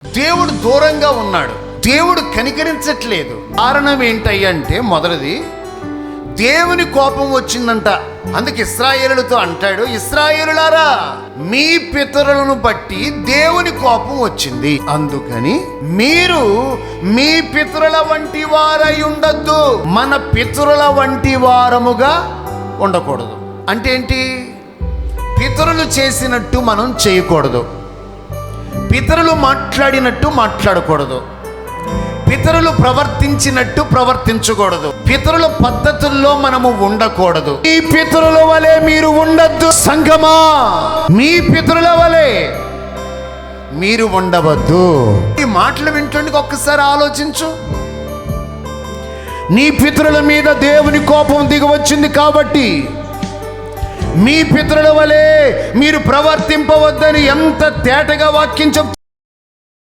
దేవుడు దూరంగా ఉన్నాడు, దేవుడు కనికరించట్లేదు. కారణం ఏంటంటే మొదటిది, దేవుని కోపం వచ్చిందంట. అందుకే ఇశ్రాయేలులతో అంటాడు, ఇశ్రాయేలులారా మీ పితరులను బట్టి దేవుని కోపం వచ్చింది, అందుకని మీరు మీ పితరుల వంటి వారై ఉండొద్దు. మన పితరుల వంటి వారముగా ఉండకూడదు. అంటే ఏంటి? పితరులు చేసినట్టు మనం చేయకూడదు, పితరులు మాట్లాడినట్టు మాట్లాడకూడదు, పితరులు ప్రవర్తించినట్టు ప్రవర్తించకూడదు, పితరుల పద్ధతుల్లో మనము ఉండకూడదు. ఈ పితరుల వలె మీరు ఉండద్దు. సంఘమా, మీ పితరుల వలె మీరు ఉండవద్దు. ఈ మాటలు వింటుండగా ఒక్కసారి ఆలోచించు. నీ పితరుల మీద దేవుని కోపం దిగవచ్చింది కాబట్టి మీ పితరుల వలె మీరు ప్రవర్తింపవద్దని ఎంత తేటగా వాక్యం చెప్తుంది.